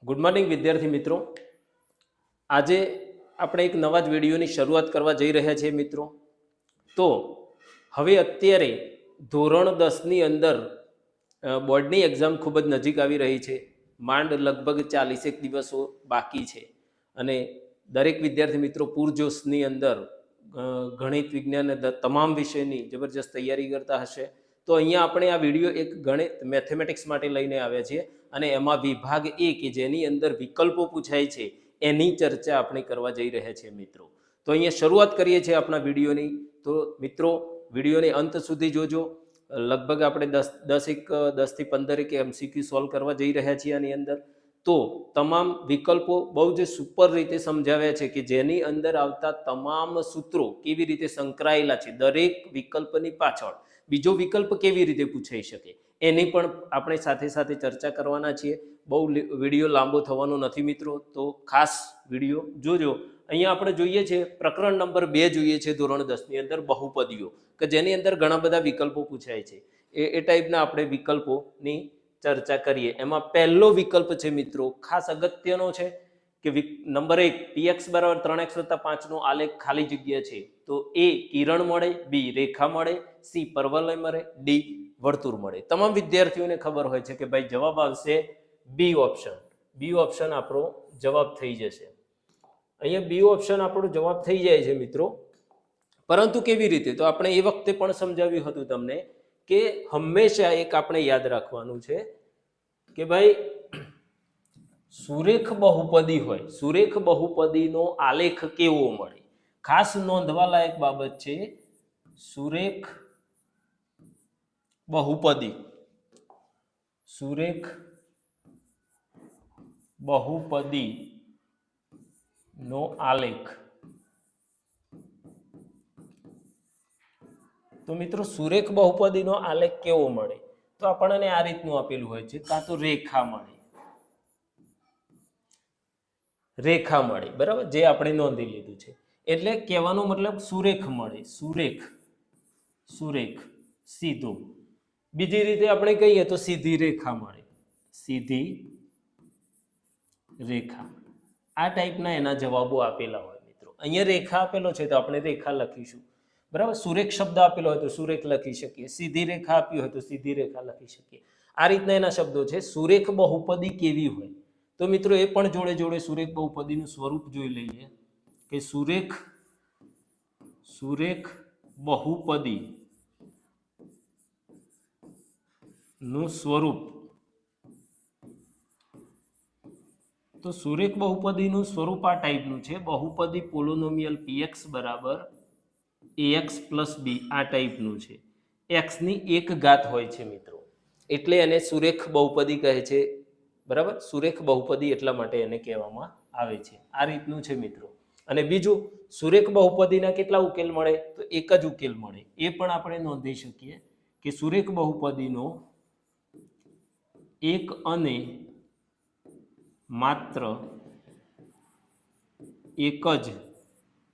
Good morning વિદ્યાર્થી મિત્રો। આજે આપણે એક નવા જ વિડીયોની શરૂઆત કરવા જઈ રહ્યા છીએ મિત્રો। તો હવે અત્યારે ધોરણ 10ની અંદર બોર્ડની એક્ઝામ ખૂબ જ નજીક આવી રહી છે। માંડ લગભગ 40 દિવસો બાકી છે અને દરેક વિદ્યાર્થી મિત્રો પૂરજોશની અંદર ગણિત વિજ્ઞાન તમામ વિષયની જબરજસ્ત તૈયારી કરતા હશે। તો અહીંયા આપણે આ વિડીયો એક ગણિત મેથેમેટિક્સ માટે લઈને આવ્યા છીએ અને એમાં વિભાગ એ કે જેની અંદર વિકલ્પો પૂછાય છે એની ચર્ચા આપણે કરવા જઈ રહ્યા છીએ મિત્રો। તો અહીંયા શરૂઆત કરીએ છીએ આપણા વિડીયોની। તો મિત્રો વિડીયોને અંત સુધી જોજો। લગભગ આપણે 10 થી 15 MCQ સોલ્વ કરવા જઈ રહ્યા છીએ આની અંદર। તો તમામ વિકલ્પો બહુ જ સુપર રીતે સમજાવ્યા છે કે જેની અંદર આવતા તમામ સૂત્રો કેવી રીતે સંકળાયેલા છે, દરેક વિકલ્પની પાછળ બીજો વિકલ્પ કેવી રીતે પૂછાઈ શકે એની પણ આપણે સાથે સાથે ચર્ચા કરવાના છીએ। બહુ વિડીયો લાંબો થવાનો નથી મિત્રો, તો ખાસ વિડીયો જોજો। અહીંયા આપણે જોઈએ છે પ્રકરણ નંબર 2 જોઈએ છે ધોરણ 10ની અંદર બહુપદીઓ, કે જેની અંદર ઘણા બધા વિકલ્પો પૂછાય છે। એ ટાઈપના આપણે વિકલ્પોની ચર્ચા કરીએ। એમાં પહેલો વિકલ્પ છે મિત્રો ખાસ અગત્યનો છે કે નંબર 1 px = 3x + 5 નો આલેખ ખાલી જગ્યા છે તો એ કિરણ મળે, બી રેખા મળે, સી પરવલય મળે, ડી વર્તુળ મળે। તમામ વિદ્યાર્થીઓને ખબર હોય છે કે ભાઈ જવાબ આવશે બી ઓપ્શન। બી ઓપ્શન આપણો જવાબ થઈ જશે। અહીંયા બી ઓપ્શન આપણો જવાબ થઈ જાય છે મિત્રો, પરંતુ કેવી રીતે? તો આપણે એ વખતે પણ સમજાવ્યું હતું તમને કે હંમેશા એક આપણે યાદ રાખવાનું છે કે ભાઈ સુરેખ બહુપદી હોય, સુરેખ બહુપદીનો આલેખ કેવો મળે। ખાસ નોંધવા લાયક બાબત છે સુરેખ બહુપદી, સુરેખ બહુપદી નો આલેખ। તો મિત્રો સુરેખ બહુપદીનો આલેખ કેવો મળે? તો આપણને આ રીતનું આપેલું હોય છે, કાં તો રેખા મળે, રેખા મળે, બરાબર, જે આપણે નોંધી લીધું છે। એટલે કહેવાનો મતલબ સુરેખ મળે, સુરેખ, સુરેખ સીધો। બીજી રીતે આપણે કહીએ તો સીધી રેખા મળે, સીધી રેખા। આ ટાઈપના એના જવાબો આપેલા હોય મિત્રો। અહીંયા રેખા આપેલો છે તો આપણે રેખા લખીશું, બરાબર। સુરેખ શબ્દ આપેલો હોય તો સુરેખ લખી શકીએ, સીધી રેખા આપી હોય તો સીધી રેખા લખી શકીએ। આ રીતના એના શબ્દો છે। સુરેખ બહુપદી કેવી હોય? તો મિત્રો એ પણ જોડે જોડે સુરેખ બહુપદીનું સ્વરૂપ જોઈ લઈએ કે સુરેખ બહુપદી નું સ્વરૂપ। તો સુરેખ બહુપદીનું સ્વરૂપ આ ટાઈપનું છે, બહુપદી પોલિનોમિયલ px = ax + b આ ટાઈપનું છે। x ની એક ઘાત હોય છે મિત્રો, એટલે એને સુરેખ બહુપદી કહે છે, બરાબર। સુરેખ બહુપદી એટલા માટે એને કહેવામાં આવે છે। આ રીતનું છે મિત્રો। અને બીજું સુરેખ બહુપદીના કેટલા ઉકેલ મળે? તો એક જ ઉકેલ મળે। એ પણ આપણે નોંધી શકીએ કે સુરેખ બહુપદીનો એક અને માત્ર એક જ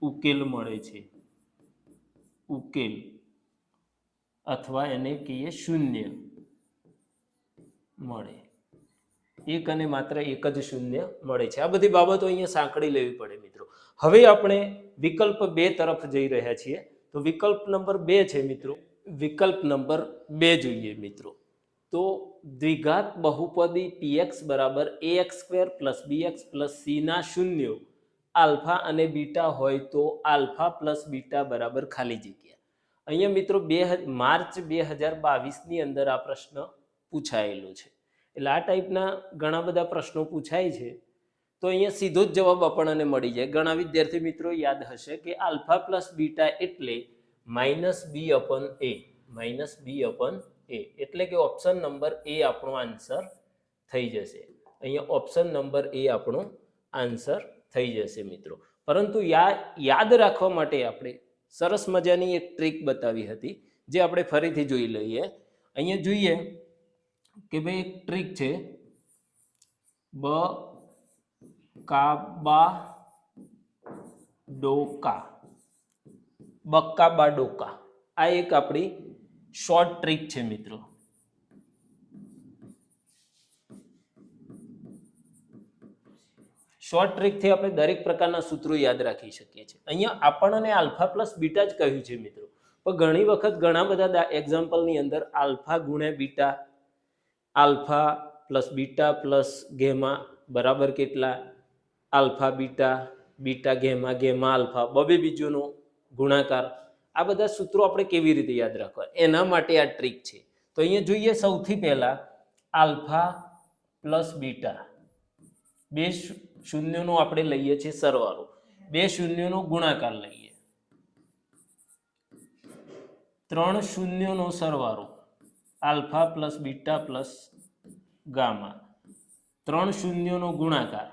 ઉકેલ મળે છે, ઉકેલ, અથવા એને કહીએ શૂન્ય મળે। એક અને માત્ર એક જ શૂન્ય મળે છે। આ બધી બાબતો અહીંયા સાંકળી લેવી પડે મિત્રો। હવે આપણે વિકલ્પ 2 તરફ જઈ રહ્યા છીએ। તો વિકલ્પ નંબર 2 છે મિત્રો, વિકલ્પ નંબર 2 જોઈએ મિત્રો। તો દ્વિઘાત બહુપદી px = ax² + bx + c ના શૂન્યો આલ્ફા અને બીટા હોય તો આલ્ફા + બીટા બરાબર ખાલી જગ્યા। અહીંયા મિત્રો માર્ચ 2022ની અંદર આ પ્રશ્ન પૂછાયેલો છે। એટલે આ ટાઈપના ઘણા બધા પ્રશ્નો પૂછાય છે તો અહીંયા સીધો જ જવાબ આપણને મળી જાય। ઘણા વિદ્યાર્થી મિત્રો યાદ હશે કે આલ્ફા + બીટા એટલે -b/a, એટલે કે ઓપ્શન નંબર એ આપણો આન્સર થઈ જશે। અહીંયા ઓપ્શન નંબર એ આપણો આન્સર થઈ જશે મિત્રો। પરંતુ યાદ રાખવા માટે આપણે સરસ મજાની એક ટ્રીક બતાવી હતી, જે આપણે ફરીથી જોઈ લઈએ। અહીંયા જોઈએ કે ભાઈ એક ટ્રીક છે, બકાબા ડોકા। આ એક આપણી શોર્ટ ટ્રીક છે મિત્રો। શોર્ટ ટ્રીકથી આપણે દરેક પ્રકારના સૂત્રો યાદ રાખી શકીએ છીએ. અહીંયા આપણને આલ્ફા પ્લસ બીટા જ કહ્યું છે મિત્રો, પણ ઘણી વખત ઘણા બધા એક્ઝામ્પલની અંદર આલ્ફા ગુણ્યા beta, alpha plus beta plus gamma બરાબર કેટલા, alpha beta, beta gamma, gamma alpha, બબે બીજોનો ગુણાકાર, આ બધા સૂત્રો આપણે કેવી રીતે યાદ રાખવા, એના માટે આ ટ્રીક છે. તો અહીંયા જોઈએ સૌથી પહેલા આલ્ફા પ્લસ બીટા, બે શૂન્યનો આપણે લઈએ છીએ સરવાળો, બે શૂન્યનો ગુણાકાર લઈએ, ત્રણ શૂન્યનો સરવાળો, alpha plus beta plus gamma, ત્રણ શૂન્યનો ગુણાકાર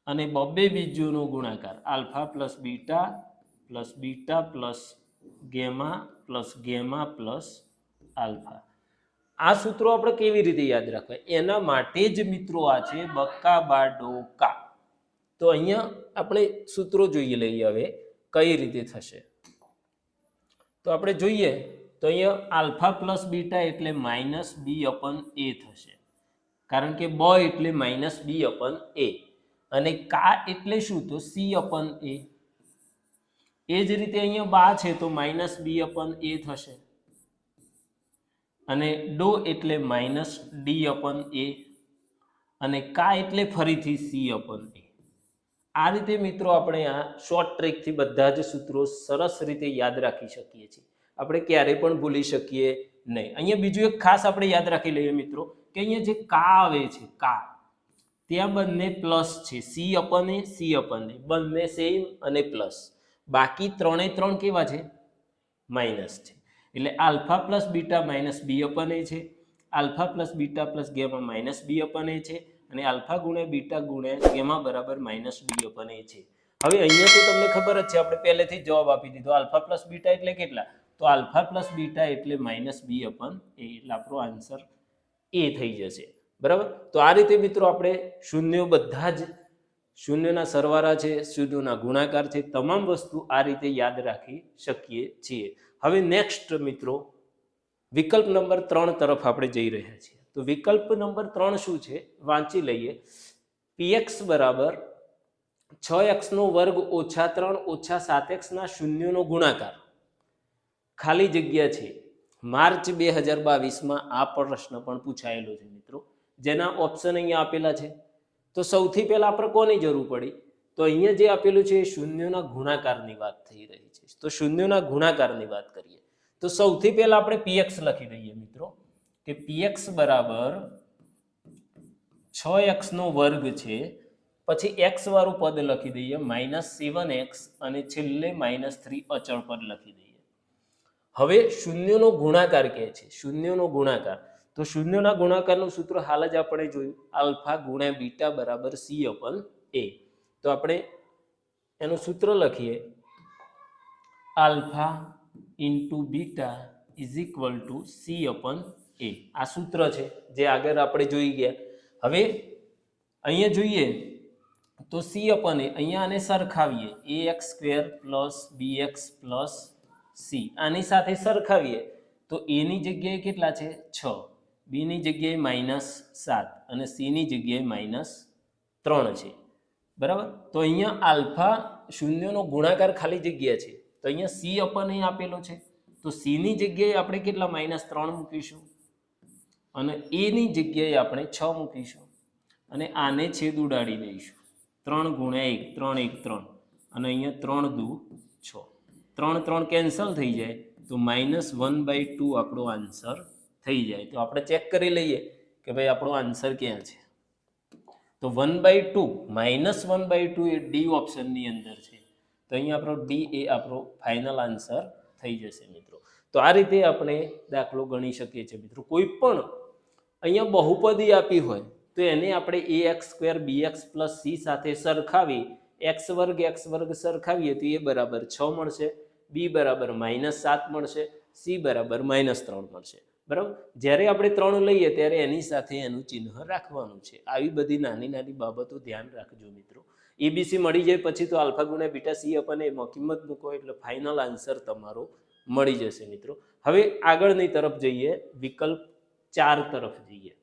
અને બબ્બે બીજોનો ગુણાકાર, alpha plus beta plus gamma plus alpha. આ સૂત્રો આપણે કેવી રીતે યાદ રાખવા, એના માટે જ મિત્રો આ છે બક્કા બાડોકા. તો અહીંયા આપણે સૂત્રો જોઈ લઈએ હવે કઈ રીતે થશે. તો આપણે જોઈએ તો અહીંયા આલ્ફા પ્લસ બીટા એટલે માઇનસ બી અપન એ થશે, કારણ કે બ એટલે માઇનસ બી અપન એ, અને કા એટલે શું, તો સી અપન એ. એ જ રીતે અહીંયા બા છે તો માઇનસ બી અપન એ થશે, અને ડો એટલે માઇનસ ડી અપન એ, અને કા એટલે ફરીથી સી અપન એ. આ રીતે મિત્રો આપણે આ શોર્ટ ટ્રીકથી બધા જ સૂત્રો સરસ રીતે યાદ રાખી શકીએ છીએ, આપણે ક્યારેય પણ ભૂલી શકીએ નહીં. અહીંયા બીજું એક ખાસ આપણે યાદ રાખી લઈએ મિત્રો કે અહીંયા જે કા આવે છે, કા ત્યાં બંને પ્લસ છે, સી અપન એ બંને સેમ અને પ્લસ, બાકી ત્રણે ત્રણ કેવા છે, માઇનસ છે. એટલે alpha plus beta minus B upon A છે, alpha plus beta plus gamma minus B upon A છે, અને આલ્ફા ગુણ્યા બીટા ગુણ્યા ગેમા બરાબર માઇનસ બી અપન એ છે. હવે અહીંયા તો તમને ખબર જ છે, આપણે પહેલેથી જવાબ આપી દીધો. આલ્ફા પ્લસ બીટા એટલે કેટલા, તો આલ્ફા પ્લસ બીટા એટલે માઇનસ બી અપન એ, એટલે આપણો આન્સર એ થઈ જશે. બરાબર. તો આ રીતે મિત્રો આપણે શૂન્યો બધા જ શૂન્યના સરવાળા છે, શૂન્યોના ગુણાકાર છે, તમામ વસ્તુ આ રીતે યાદ રાખી શકીએ છીએ. હવે નેક્સ્ટ મિત્રો વિકલ્પ નંબર 3 તરફ આપણે જઈ રહ્યા છીએ. તો વિકલ્પ નંબર 3 શું છે વાંચી લઈએ. px બરાબર 6x નો વર્ગ ઓછા 3 ઓછા 7x ના શૂન્યનો ગુણાકાર, ખાલી જગ્યા છે. માર્ચ 2022માં આ પ્રશ્ન પણ પૂછાયેલો છે મિત્રો, જેના ઓપ્શન અહીંયા આપેલા છે. તો સૌથી પહેલા આપણે કોની જરૂર પડી, તો અહીંયા જે આપેલું છે એ શૂન્યના ગુણાકારની વાત થઈ રહી છે. તો શૂન્યના ગુણાકારની વાત કરીએ તો સૌથી પહેલા આપણે px લખી દઈએ મિત્રો કે px બરાબર 6x નો વર્ગ છે, પછી x વાળું પદ લખી દઈએ -7x અને છેલ્લે -3 અચળ પદ લખી દઈએ. હવે શૂન્યનો ગુણાકાર કહે છે, શૂન્યનો ગુણાકાર. તો શૂન્યના ગુણાકારનું સૂત્ર હાલ જ આપણે જોયું, આલ્ફા ગુણ્યા બીટા બરાબર સી અપન એ. તો આપણે એનું સૂત્ર લખીએ, alpha into beta is equal to C upon A. આ સૂત્ર છે જે આગળ આપણે જોઈ ગયા. હવે અહીંયા જોઈએ તો સી અપન એ, અહીંયા આને સરખાવીએ, ax square plus bx plus C, આની સાથે સરખાવીએ તો a ની જગ્યાએ કેટલા છે 6, b ની જગ્યાએ -7 અને c ની જગ્યાએ -3 છે. બરાબર. તો અહીંયા આલ્ફા શૂન્યનો ગુણાકાર ખાલી જગ્યા છે, તો અહીંયા સી અપન એ આપેલો છે, તો સી ની જગ્યાએ આપણે કેટલા -3 મૂકીશું અને a ની જગ્યાએ આપણે 6 મૂકીશું અને આને છેદ ઉડાડી દઈશું. 3 ગુણ્યા 1 3 1 3 અને અહીંયા 3 દુ 6, 3 3 કેન્સલ થઈ જાય તો -1/2 આપણો આન્સર થઈ જાય. તો આપણે ચેક કરી લઈએ કે ભાઈ આપણો આન્સર ક્યાં છે. તો 1/2 -1/2 એ ડી ઓપ્શનની અંદર છે, તો અહીંયા આપણો ડી એ આપણો ફાઇનલ આન્સર થઈ જશે મિત્રો. તો આ રીતે આપણે દાખલો ગણી શકીએ છીએ મિત્રો. કોઈ પણ અહીંયા બહુપદી આપી હોય તો એને આપણે ax square bx plus c સાથે સરખાવી x વર્ગ સરખાવીએ તો એ બરાબર 6 મળશે, b બરાબર -7 મળશે, c બરાબર -3 મળશે. બરાબર. જ્યારે આપણે 3 લઈએ ત્યારે એની સાથે એનું ચિહ્ન રાખવાનું છે. આવી બધી નાની નાની બાબતો ધ્યાન રાખજો મિત્રો. એબીસી મળી જાય પછી તો આલ્ફા ગુણ્યા બીટા સી અપન એમાં કિંમત મૂકો એટલે ફાઇનલ આન્સર તમારો મળી જશે મિત્રો. હવે આગળની તરફ જઈએ, વિકલ્પ 4 તરફ જઈએ.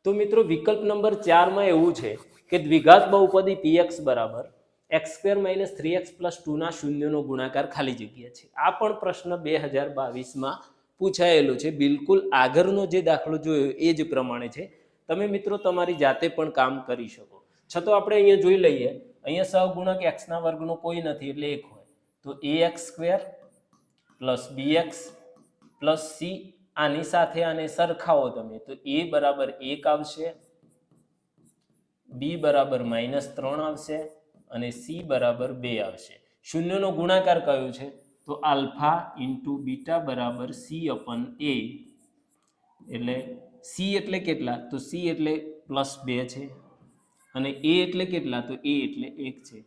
તો મિત્રો વિકલ્પ નંબર 4 માં એવું છે કે દ્વિઘાત બહુપદી px બરાબર x² - 3x + 2 ના શૂન્યનો ગુણાકાર ખાલી જગ્યા છે. આ પણ પ્રશ્ન 2022માં પૂછાયેલું છે. બિલકુલ આગળનો જે દાખલો જોયો એ જ પ્રમાણે છે. તમે મિત્રો તમારી જાતે પણ કામ કરી શકો. છતાં આપણે અહીંયા જોઈ લઈએ, અહીંયા સહગુણક x² નો કોઈ નથી એટલે 1 હોય તો ax² + bx + c, આની સાથે આને સરખાવો તમે તો a બરાબર 1 આવશે, b બરાબર -3 આવશે અને c બરાબર 2 આવશે. શૂન્યનો ગુણાકાર કયો છે તો આલ્ફા × બીટા બરાબર c/a, એટલે c એટલે કેટલા તો c એટલે +2 છે અને a એટલે કેટલા તો a એટલે 1 છે.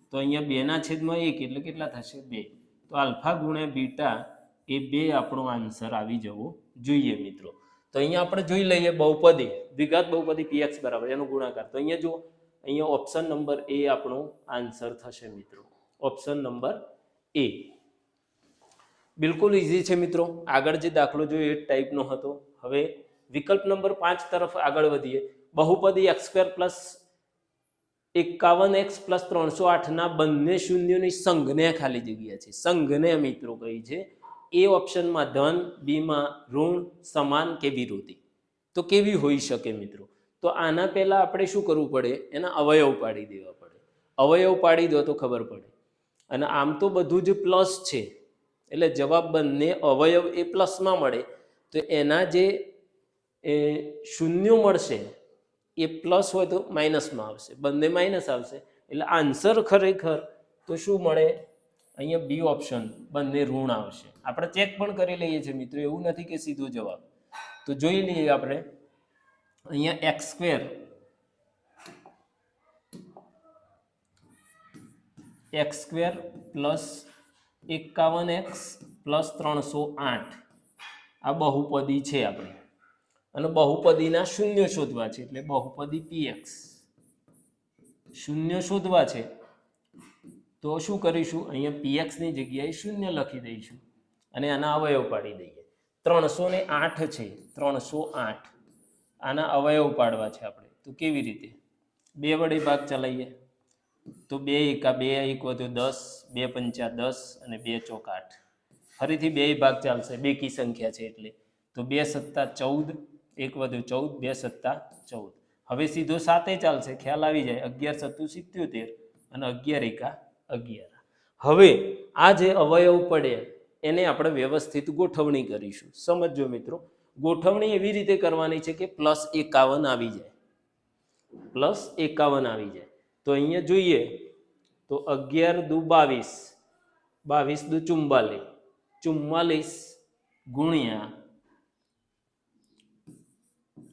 તો અહીંયા 2/1 એટલે કેટલા થશે 2. તો આલ્ફા × બીટા એ 2 આપણો આન્સર આવી જવો જોઈએ મિત્રો. તો અહીંયા આપણે જોઈ લઈએ બહુપદી દ્વિઘાત બહુપદી px બરાબર એનો ગુણાકાર. તો અહીંયા જુઓ, અહીંયા ઓપ્શન નંબર એ આપણો આન્સર થશે મિત્રો. ઓપ્શન નંબર એ બિલકુલ ઈઝી છે મિત્રો. આગળ જે દાખલો જોયો એ ટાઈપનો હતો. હવે વિકલ્પ નંબર 5 તરફ આગળ વધીએ. બહુપદી x² + 51x + 308 ના બંને શૂન્યોની સંજ્ઞા ખાલી જગ્યા છે. સંજ્ઞા મિત્રો કઈ છે? એ ઓપ્શનમાં ધન, બી માં ઋણ, સમાન કે વિરોધી. તો કેવી હોઈ શકે મિત્રો? તો આના પહેલા આપણે શું કરવું પડે? એના અવયવ પાડી દેવા પડે. અવયવ પાડી દો તો ખબર પડે. અને આમ તો બધું જ પ્લસ છે એટલે જવાબ બંને અવયવ એ પ્લસમાં મળે તો એના જે શૂન્યો મળશે એ પ્લસ હોય તો માઇનસમાં આવશે, બંને માઇનસ આવશે એટલે આન્સર ખરેખર તો શું મળે? અહીંયા બી ઓપ્શન બંને ઋણ આવશે. આપણે ચેક પણ કરી લઈએ છીએ મિત્રો, એવું નથી કે સીધો જવાબ. તો જોઈ લઈએ આપણે અહીંયા x² + 51x + 308 આ બહુપદી છે આપણે અને બહુપદીના શૂન્ય શોધવા છે એટલે બહુપદી px શૂન્ય શોધવા છે. તો શું કરીશું? અહીંયા px ની જગ્યાએ શૂન્ય લખી દઈશું અને આના અવયવ પાડી દઈએ. 308 છે, 308 આના અવયવ પાડવા છે આપણે. તો કેવી રીતે? 2 વડે ભાગ ચલાવીએ તો 2 × 2 = 10, 2 × 5 = 10 અને 2 × 4 = 8. ફરીથી 2 ભાગ ચાલશે, બેકી સંખ્યા છે એટલે. તો 2 × 7 = 14, 1 + 14, 2 × 7 = 14. હવે સીધો 7 ચાલશે, ખ્યાલ આવી જાય. 11 × 7 = 77 અને 11 × 11. હવે આ જે અવયવ પડે એને આપણે વ્યવસ્થિત ગોઠવણી કરીશું. સમજો મિત્રો, ગોઠવણી એવી રીતે કરવાની છે કે +51 આવી જાય, +51 આવી જાય. તો અહીંયા જોઈએ તો 11 × 2 = 22, 22 × 2 = 44,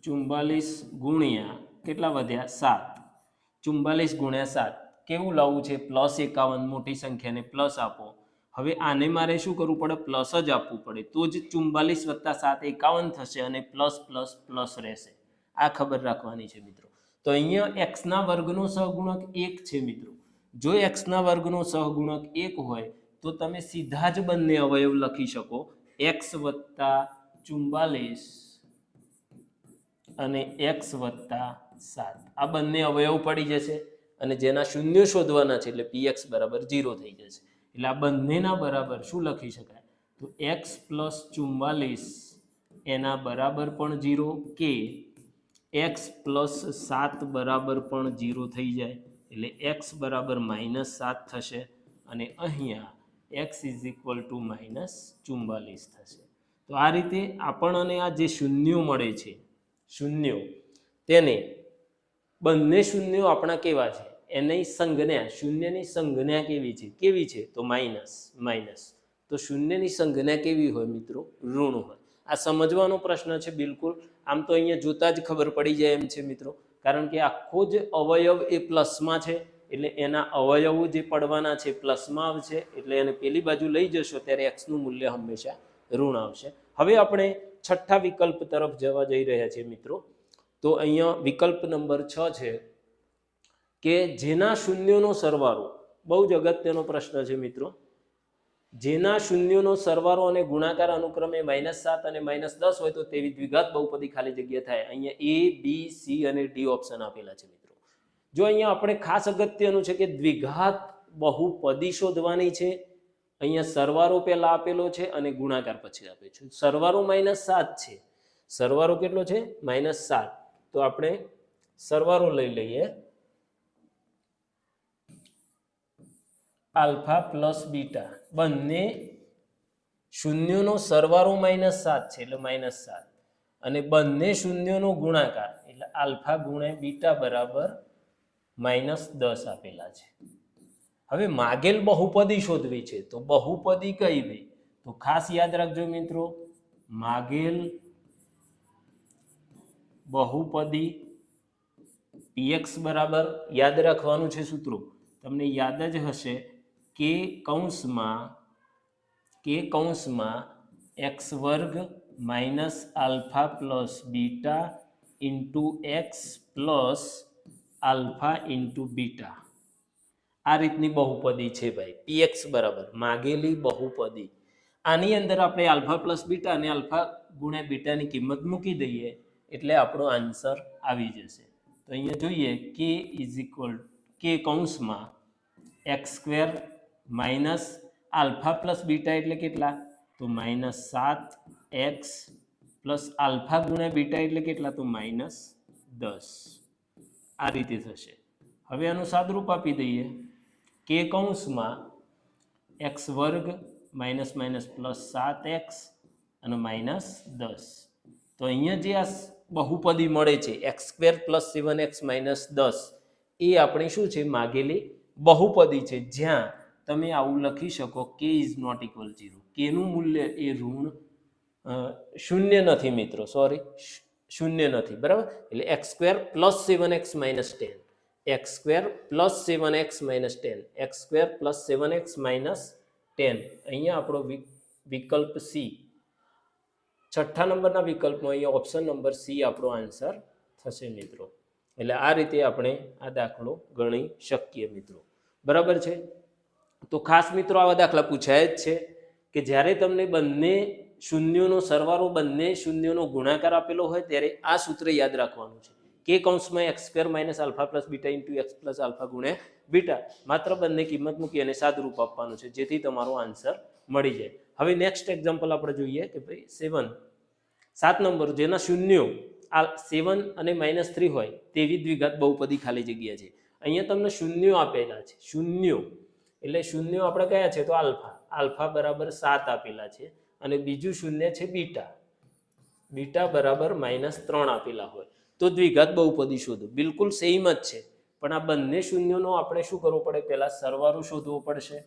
44 ગુણ્યા કેટલા વધ્યા 7, 44 × 7 કેવું લાવવું છે? +51 મોટી સંખ્યાને પ્લસ આપો. હવે આને મારે શું કરવું પડે? પ્લસ જ આપવું પડે તો જ 44 + 7 = 51 થશે અને પ્લસ પ્લસ પ્લસ રહેશે. આ ખબર રાખવાની છે મિત્રો. તો અહીંયા x² નો સહગુણક 1 છે મિત્રો. જો x² નો સહગુણક 1 હોય તો તમે સીધા જ બંને અવયવ લખી શકો, x + 44 અને x + 7. આ બંને અવયવ પડી જશે અને જેના શૂન્ય શોધવાના છે એટલે px બરાબર 0 થઈ જશે. એટલે આ બંનેના બરાબર શું લખી શકાય? તો x + 44 એના બરાબર પણ 0 કે x + 7 બરાબર પણ 0 થઈ જાય એટલે x બરાબર -7 થશે અને અહીંયા x = -44 થશે. તો આ રીતે આપણને આ જે શૂન્યો મળે છે, શૂન્યો, તેને બંને શૂન્યો આપણા કેવા છે એની સંજ્ઞા, શૂન્યની સંજ્ઞા કેવી છે તો માઇનસ. તો શૂન્યની સંજ્ઞા કેવી હોય મિત્રો? ઋણ હોય. આ સમજવાનો પ્રશ્ન છે બિલકુલ. આમ તો અહીંયા જોતા જ ખબર પડી જાય એમ છે મિત્રો, કારણ કે આખો જ અવયવ એ પ્લસમાં છે એટલે એના અવયવો જે પડવાના છે પ્લસમાં આવશે એટલે એને પેલી બાજુ લઈ જશો ત્યારે x નું મૂલ્ય હંમેશા ઋણ આવશે. હવે આપણે છઠ્ઠા વિકલ્પ તરફ જવા જઈ રહ્યા છીએ મિત્રો. તો અહીંયા વિકલ્પ નંબર 6 છે કે જેના શૂન્યોનો સરવાળો, બહુ જ અગત્યનો પ્રશ્ન છે મિત્રો, જેના શૂન્યોનો સરવાળો અને ગુણાકાર અનુક્રમે -7 અને -10 હોય તો તેવી દ્વિઘાત બહુપદી ખાલી જગ્યા થાય. અહીંયા A, B, C અને D ઓપ્શન આપેલા છે મિત્રો. જો અહીંયા આપણે ખાસ અગત્યનું છે કે દ્વિઘાત બહુપદી શોધવાની છે. અહીંયા સરવાળો પહેલા આપેલો છે અને ગુણાકાર પછી આપેલો છે. સરવાળો -7 છે. સરવાળો કેટલો છે? -7. તો આપણે સરવાળો લઈ લઈએ. આલ્ફા પ્લસ બીટા બંને શૂન્યોનો સરવાળો -7 છે એટલે -7 અને બંને શૂન્યોનો ગુણાકાર એટલે આલ્ફા ગુણ્યા બીટા બરાબર -10 આપેલા છે. હવે માગેલ બહુપદી શોધવી છે તો બહુપદી કઈ ભાઈ? તો ખાસ યાદ રાખજો મિત્રો, માગેલ બહુપદી px બરાબર યાદ રાખવાનું છે સૂત્રો તમને યાદ જ હશે કે કૌંસમાં x વર્ગ minus alpha plus beta into x plus alpha into beta. આ રીતની બહુપદી છે ભાઈ px બરાબર માગેલી બહુપદી. આની અંદર આપણે આલ્ફા પ્લસ બીટા અને આલ્ફા ગુણ્યા બીટાની કિંમત મૂકી દઈએ એટલે આપણો આન્સર આવી જશે. તો અહીંયા જોઈએ કે ઇઝ ઇક્વલ કે કૌંસમાં x square minus alpha plus beta એટલે કેટલા? તો -7x પ્લસ આલ્ફા ગુણ્યા બીટા એટલે કેટલા? તો -10. આ રીતે થશે. હવે આનું સાદરૂપ આપી દઈએ કે કૌંસમાં એક્સ વર્ગ માઇનસ માઇનસ પ્લસ 7x અને -10. તો અહીંયા જે આ બહુપદી મળે છે એક્સ સ્ક્વેર પ્લસ 7x -10 એ આપણી શું છે? માગેલી બહુપદી છે. જ્યાં તમે આવું લખી શકો કે ઇઝ નોટ ઇક્વલ 0. કેનું મૂલ્ય એ ઋણ શૂન્ય નથી મિત્રો, સોરી શૂન્ય નથી બરાબર. એટલે x square plus 7x -10 x square plus 7x -10 x square plus 7x -10. અહીંયા આપણો વિકલ્પ સી, છઠ્ઠા નંબરના વિકલ્પમાં અહીંયા ઓપ્શન નંબર સી આપણો આન્સર થશે મિત્રો. એટલે આ રીતે આપણે આ દાખલો ગણી શકીએ મિત્રો. બરાબર છે. તો ખાસ મિત્રો આવા દાખલા પૂછાય જ છે કે જ્યારે તમને બંને શૂન્યોનો સરવાળો બંને શૂન્યોનો ગુણાકાર આપેલો હોય ત્યારે આ સૂત્ર યાદ રાખવાનું છે કે કૌંસમાં x square minus alpha plus beta into x plus alpha ગુણ્યા બીટા. માત્ર બંને કિંમત મૂકી અને સાદુરૂપ આપવાનું છે જેથી તમારો આન્સર મળી જાય. હવે નેક્સ્ટ એક્ઝામ્પલ આપણે જોઈએ કે ભાઈ 7 નંબર જેના શૂન્યો 7 અને -3 હોય તેવી દ્વિઘાત બહુપદી ખાલી જગ્યા છે. અહીંયા તમને શૂન્યો આપેલા છે. શૂન્યો એટલે શૂન્યો આપણે કયા છે? તો આલ્ફા બરાબર 7 આપેલા છે અને બીજું શૂન્ય છે બીટા. બીટા બરાબર -3 આપેલા હોય તો દ્વિઘાત બહુપદી શોધો. બિલકુલ સેમ જ છે પણ આ બંને શૂન્યોનો આપણે શું કરવું પડે? પહેલા સરવાળો શોધવો પડશે.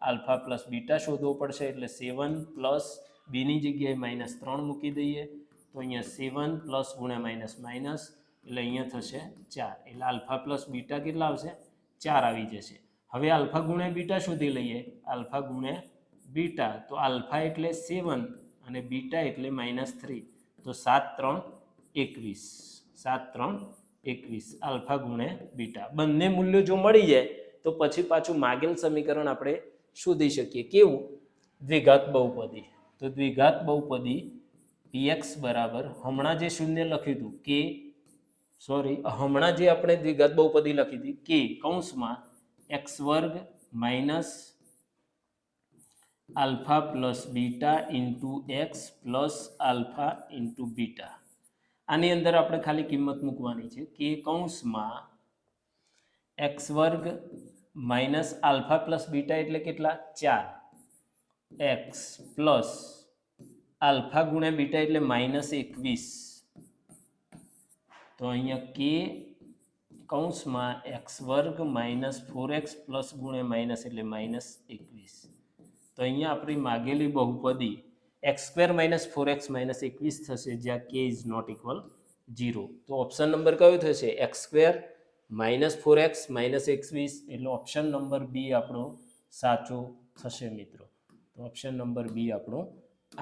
આલ્ફા પ્લસ બીટા શોધવો પડશે એટલે 7 પ્લસ બીની જગ્યાએ -3 મૂકી દઈએ તો અહીંયા 7 પ્લસ ગુણ્યા માઇનસ માઇનસ એટલે અહીંયા થશે 4. એટલે આલ્ફા પ્લસ બીટા કેટલા આવશે? 4 આવી જશે. હવે આલ્ફા ગુણ્યા બીટા શોધી લઈએ. આલ્ફા ગુણ્યા બીટા તો આલ્ફા એટલે 7 અને બીટા એટલે -3 તો 7 3 21. 7 3 21 આલ્ફા ગુણ્યા બીટા. બંને મૂલ્યો જો મળી જાય તો પછી પાછું માગેલ સમીકરણ આપણે શોધી શકીએ. કેવું? દ્વિઘાત બહુપદી. તો દ્વિઘાત બહુપદી px બરાબર હમણાં જે શૂન્ય લખ્યું હતું કે હમણાં જે આપણે દ્વિઘાત બહુપદી લખી હતી કે કૌંસમાં એક્સ વર્ગ minus alpha plus beta into x plus alpha into beta. આની અંદર આપણે ખાલી કિંમત મૂકવાની છે કે કૌંસમાં એક્સ વર્ગ માઇનસ આલ્ફા પ્લસ બીટા એટલે કેટલા? 4 એક્સ પ્લસ આલ્ફા ગુણ્યા બીટા એટલે -21. તો અહીંયા કે કૌંસમાં એક્સ વર્ગ માઇનસ 4x પ્લસ ગુણ્યા માઇનસ એટલે -21. તો અહીંયા આપણી માગેલી બહુપદી એક્સ સ્ક્વેર માઇનસ 4x -21 થશે જ્યાં કે ઇઝ નોટ ઇક્વલ 0. તો ઓપ્શન નંબર કયો થશે? એક્સ સ્ક્વેર -4x -21 એટલે ઓપ્શન નંબર બી આપણો સાચો થશે મિત્રો. તો ઓપ્શન નંબર બી આપણો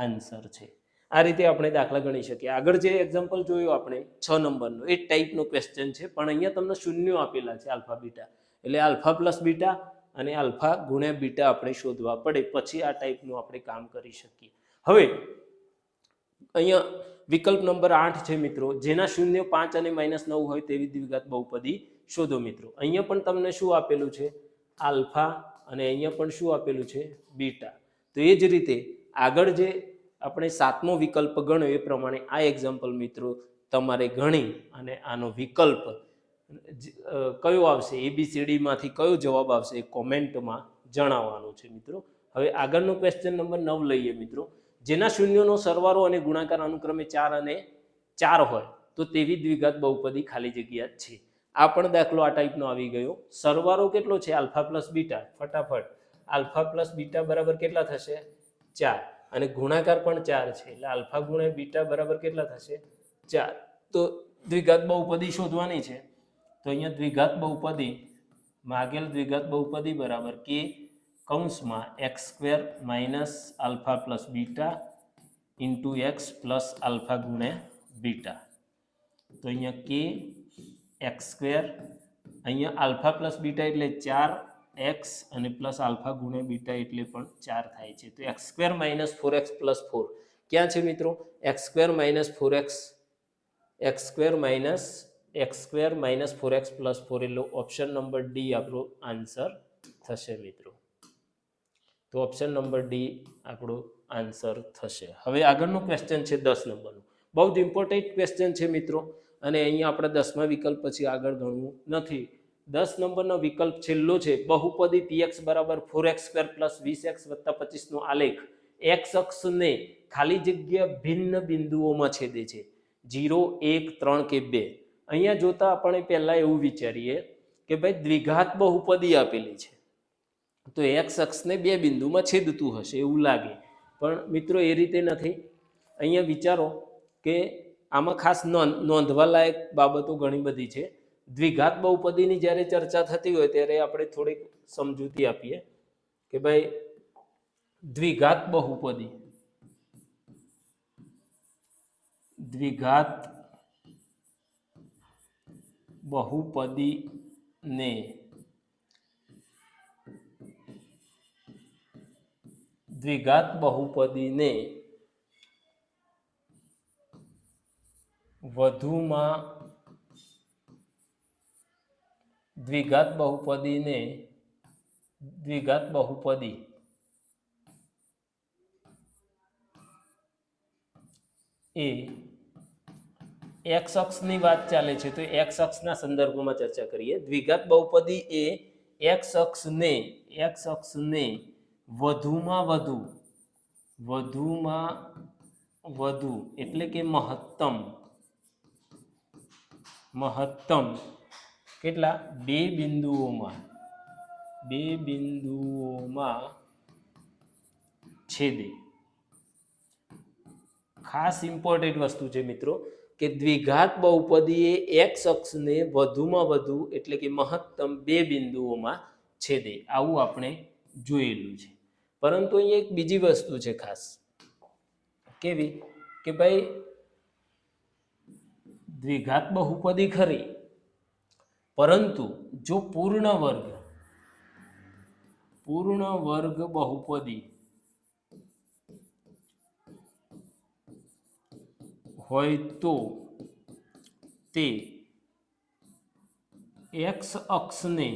આન્સર છે. આ રીતે આપણે દાખલા ગણી શકીએ. આગળ જે એક્ઝામ્પલ જોયું આપણે 6 નંબરનો એ ટાઈપનો ક્વેશ્ચન છે પણ અહીંયા તમને શૂન્યો આપેલા છે આલ્ફા બીટા એટલે આલ્ફા પ્લસ બીટા અને આલ્ફા ગુણ્યા બીટા આપણે શોધવા પડે, પછી આ ટાઈપનું આપણે કામ કરી શકીએ. હવે અહીંયા વિકલ્પ નંબર 8 છે મિત્રો, જેના શૂન્ય 5 અને -9 હોય તેવી દ્વિઘાત બહુપદી શોધો. મિત્રો અહીંયા પણ તમને શું આપેલું છે? આલ્ફા, અને અહીંયા પણ શું આપેલું છે? બીટા. તો એ જ રીતે આગળ જે આપણે 7મો વિકલ્પ ગણ્યો એ પ્રમાણે આ એક્ઝામ્પલ મિત્રો તમારે ગણી અને આનો વિકલ્પ કયો આવશે, ABCD માંથી કયો જવાબ આવશે એ કોમેન્ટમાં જણાવવાનું છે મિત્રો. હવે આગળનો ક્વેશ્ચન નંબર 9 લઈએ મિત્રો, જેના શૂન્યનો સરવાળો અને ગુણાકાર અનુક્રમે 4 અને 4 હોય તો તેવી દ્વિઘાત બહુપદી ખાલી જગ્યા છે. આ પણ દાખલો આ ટાઈપનો આવી ગયો. સરવાળો કેટલો છે? Alpha plus beta. ફટાફટ આલ્ફા પ્લસ બીટા બરાબર કેટલા થશે? 4. અને ગુણાકાર પણ 4 છે, એટલે આલ્ફા ગુણ્યા બીટા બરાબર કેટલા થશે? 4. તો દ્વિઘાત બહુપદી શોધવાની છે. તો અહીંયા દ્વિઘાત બહુપદી, માગેલ દ્વિઘાત બહુપદી બરાબર કે કૌંસમાં x² minus alpha plus beta into x plus alpha ગુણ્યા બીટા. તો અહીંયા કે x², અહીંયા આલ્ફા પ્લસ બીટા એટલે 4x અને પ્લસ આલ્ફા ગુણ્યા બીટા એટલે પણ 4 થાય છે. તો x² માઇનસ 4x પ્લસ 4 ક્યાં છે મિત્રો? x² minus 4x, x² minus 4x plus 4 એટલે ઓપ્શન નંબર ડી આપણો આન્સર થશે મિત્રો. તો ઓપ્શન નંબર ડી આપણો આન્સર થશે. હવે આગળનો ક્વેશ્ચન છે 10 નંબરનો. બહુ જ ઇમ્પોર્ટન્ટ ક્વેશ્ચન છે મિત્રો, અને અહીંયા આપણે 10મા વિકલ્પ પછી આગળ ગણવું નથી. 10 નંબરનો વિકલ્પ છેલ્લો છે, બહુપદી px બરાબર 4x² પ્લસ 20x વત્તા 25નો આલેખ x અક્ષને ખાલી જગ્યા ભિન્ન બિંદુઓમાં છેદે છે, 0, 1, 3 કે 2. અહીંયા જોતા આપણે પહેલા એવું વિચારીએ કે ભાઈ દ્વિઘાત બહુપદી આપેલી છે તો x અક્ષને 2 બિંદુમાં છેદતું હશે એવું લાગે, પણ મિત્રો એ રીતે નથી. અહીંયા વિચારો કે આમાં ખાસ નોંધવા લાયક બાબતો ઘણી બધી છે. દ્વિઘાત બહુપદીની જ્યારે ચર્ચા થતી હોય ત્યારે આપણે થોડીક સમજૂતી આપીએ કે ભાઈ દ્વિઘાત બહુપદીને દ્વિઘાત બહુપદી એ એક્સ અક્ષની વાત ચાલે છે તો એક્સ અક્ષના સંદર્ભમાં ચર્ચા કરીએ. દ્વિઘાત બહુપદી એ એક્સ અક્ષને વધુમાં વધુ એટલે કે મહત્તમ કેટલા? 2 બિંદુઓમાં છેદે. ખાસ ઇમ્પોર્ટન્ટ વસ્તુ છે મિત્રો કે દ્વિઘાત બહુપદી એ એક્સ અક્ષને વધુમાં વધુ એટલે કે મહત્તમ 2 બિંદુઓમાં છેદે, આવું આપણે જોયેલું છે. પરંતુ અહીંયા એક બીજી વસ્તુ છે ખાસ, કેવી કે ભાઈ દ્વિઘાત બહુપદી ખરી, પરંતુ જો પૂર્ણ વર્ગ બહુપદી હોય તો તે એક્સ અક્ષને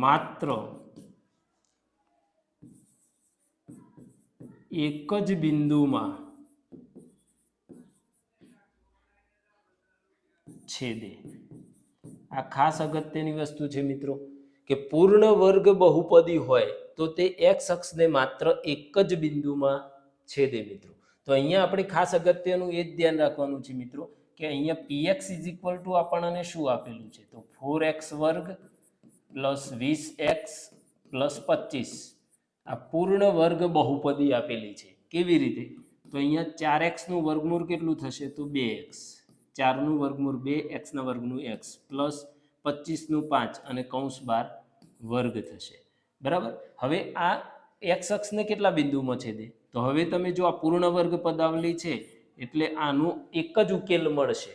માત્ર એક જ બિંદુમાં છેદે. આ ખાસ અગત્યની વસ્તુ છે મિત્રો કે પૂર્ણ વર્ગ બહુપદી હોય તો તે એક્સ અક્ષને માત્ર એક જ બિંદુમાં છેદે મિત્રો. તો અહીંયા આપણે ખાસ અગત્યનું એ જ ધ્યાન રાખવાનું છે મિત્રો કે અહીંયા px = આપણને શું આપેલું છે? તો 4x² પ્લસ 20x પ્લસ 25 આ પૂર્ણ વર્ગ બહુપદી આપેલી છે. કેવી રીતે? તો અહીંયા 4x નું વર્ગમૂળ કેટલું થશે? તો 2x, 4 નું વર્ગમૂળ 2, x ના વર્ગનું x પ્લસ 25 નું 5 અને કૌંસ 12 વર્ગ થશે. બરાબર. હવે આ x અક્ષને કેટલા બિંદુમાં છેદે? તો હવે તમે જો આ પૂર્ણ વર્ગ પદાવલી છે એટલે આનું એક જ ઉકેલ મળશે,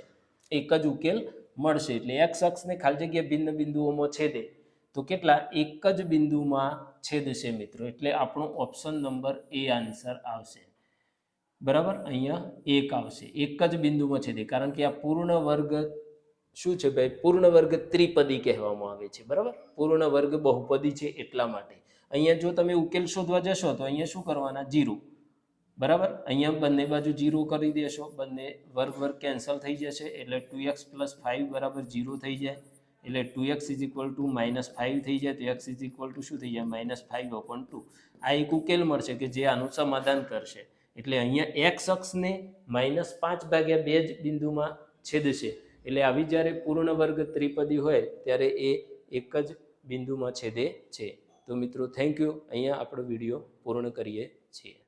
મળશે. એટલે એક્સ અક્ષને ખાલી જગ્યા ભિન્ન બિંદુઓમાં છેદે તો કેટલા? એક જ બિંદુમાં છેદશે મિત્રો. એટલે આપણો ઓપ્શન નંબર એ આન્સર આવશે. બરાબર, અહીંયા 1 આવશે. એક જ બિંદુમાં છેદે, કારણ કે આ પૂર્ણ વર્ગ શું છે ભાઈ? પૂર્ણ વર્ગ ત્રિપદી કહેવામાં આવે છે. બરાબર, પૂર્ણ વર્ગ બહુપદી છે એટલા માટે. અહીંયા જો તમે ઉકેલ શોધવા જશો તો અહીંયા શું કરવાના? 0. બરાબર, અહીંયા બંને બાજુ 0 કરી દેશો, બંને વર્ગ કેન્સલ થઈ જશે. એટલે 2x + 5 બરાબર 0 થઈ જાય. એટલે 2x = -5 થઈ જાય. તો x શું થઈ જાય? -5/2. આ એક ઉકેલ મળશે કે જે આનું સમાધાન કરશે. એટલે અહીંયા x અક્ષને -5/2 જ બિંદુમાં છેદશે. એટલે આવી જ્યારે પૂર્ણ વર્ગ ત્રિપદી હોય ત્યારે એ એક જ બિંદુમાં છેદે છે. તો મિત્રો થેન્ક યુ. અહીંયા આપણો વિડીયો પૂર્ણ કરીએ છીએ.